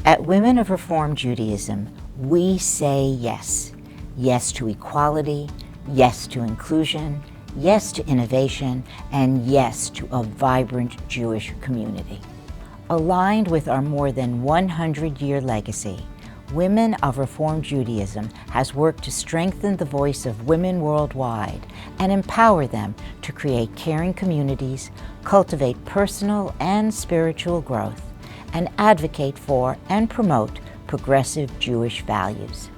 At Women of Reform Judaism, we say yes. Yes to equality, yes to inclusion, yes to innovation, and yes to a vibrant Jewish community. Aligned with our more than 100-year legacy, Women of Reform Judaism has worked to strengthen the voice of women worldwide and empower them to create caring communities, cultivate personal and spiritual growth, and advocate for and promote progressive Jewish values.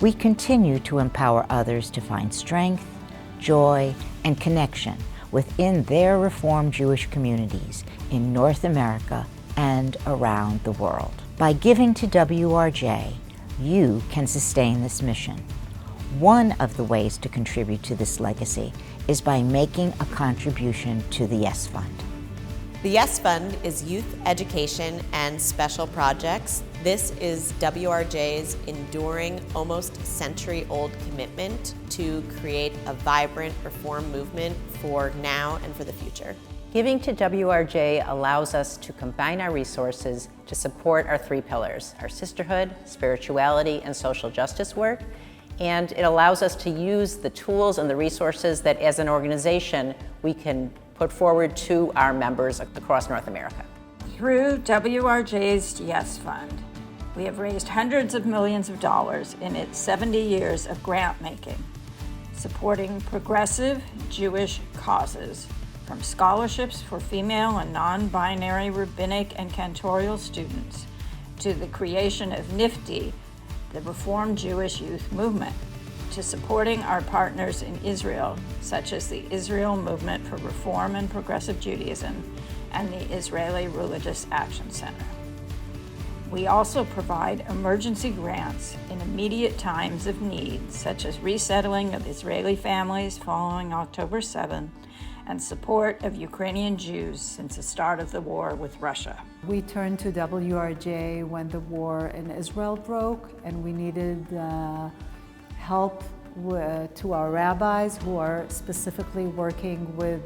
We continue to empower others to find strength, joy, and connection within their Reform Jewish communities in North America and around the world. By giving to WRJ, you can sustain this mission. One of the ways to contribute to this legacy is by making a contribution to the Yes Fund. The Yes Fund is youth education and special projects. This is WRJ's enduring, almost century-old commitment to create a vibrant reform movement for now and for the future. Giving to WRJ allows us to combine our resources to support our three pillars, our sisterhood, spirituality, and social justice work. And it allows us to use the tools and the resources that as an organization we can put forward to our members across North America. Through WRJ's Yes Fund, we have raised hundreds of millions of dollars in its 70 years of grant making, supporting progressive Jewish causes, from scholarships for female and non-binary rabbinic and cantorial students to the creation of NIFTY, the Reform Jewish Youth Movement, to supporting our partners in Israel, such as the Israel Movement for Reform and Progressive Judaism and the Israeli Religious Action Center. We also provide emergency grants in immediate times of need, such as resettling of Israeli families following October 7 and support of Ukrainian Jews since the start of the war with Russia. We turned to WRJ when the war in Israel broke, and we needed help to our rabbis who are specifically working with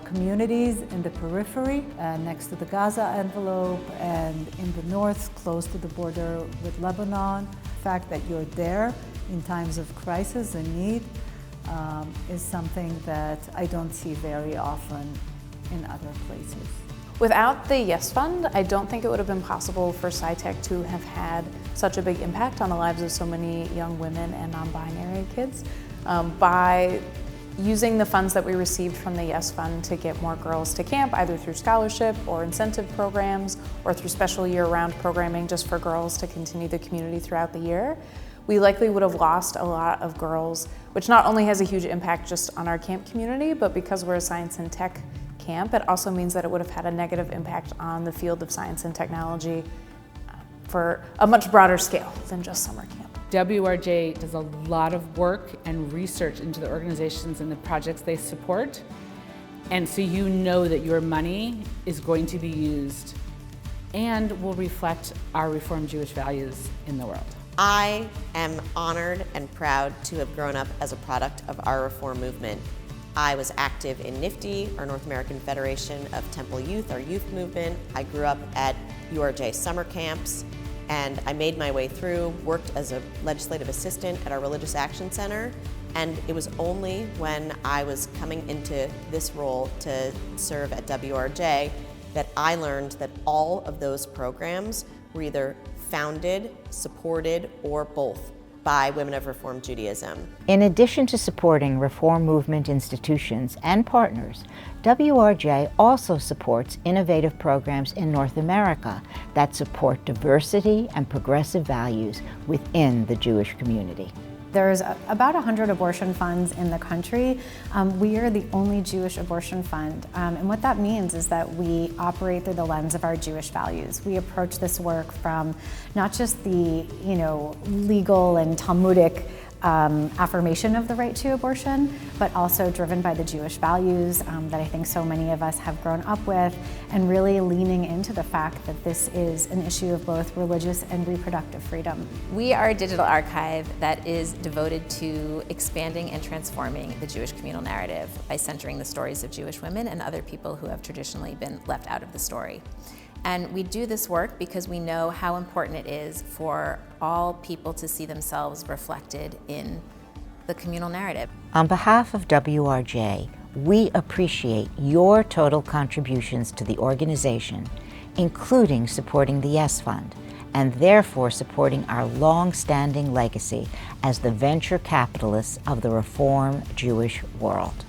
communities in the periphery, next to the Gaza envelope, and in the north, close to the border with Lebanon. The fact that you're there in times of crisis and need is something that I don't see very often in other places. Without the Yes Fund, I don't think it would have been possible for SciTech to have had such a big impact on the lives of so many young women and non-binary kids. By using the funds that we received from the Yes Fund to get more girls to camp, either through scholarship or incentive programs, or through special year-round programming just for girls to continue the community throughout the year, we likely would have lost a lot of girls, which not only has a huge impact just on our camp community, but because we're a science and tech camp, it also means that it would have had a negative impact on the field of science and technology for a much broader scale than just summer camp. WRJ does a lot of work and research into the organizations and the projects they support. And so you know that your money is going to be used and will reflect our Reform Jewish values in the world. I am honored and proud to have grown up as a product of our reform movement. I was active in NIFTY, our North American Federation of Temple Youth, our youth movement. I grew up at URJ summer camps, and I made my way through, worked as a legislative assistant at our Religious Action Center, and it was only when I was coming into this role to serve at WRJ that I learned that all of those programs were either founded, supported, or both by Women of Reform Judaism. In addition to supporting Reform Movement institutions and partners, WRJ also supports innovative programs in North America that support diversity and progressive values within the Jewish community. There's about 100 abortion funds in the country. We are the only Jewish abortion fund, and what that means is that we operate through the lens of our Jewish values. We approach this work from not just the legal and Talmudic affirmation of the right to abortion, but also driven by the Jewish values that I think so many of us have grown up with, and really leaning into the fact that this is an issue of both religious and reproductive freedom. We are a digital archive that is devoted to expanding and transforming the Jewish communal narrative by centering the stories of Jewish women and other people who have traditionally been left out of the story. And we do this work because we know how important it is for all people to see themselves reflected in the communal narrative. On behalf of WRJ, we appreciate your total contributions to the organization, including supporting the Yes Fund, and therefore supporting our long-standing legacy as the venture capitalists of the Reform Jewish world.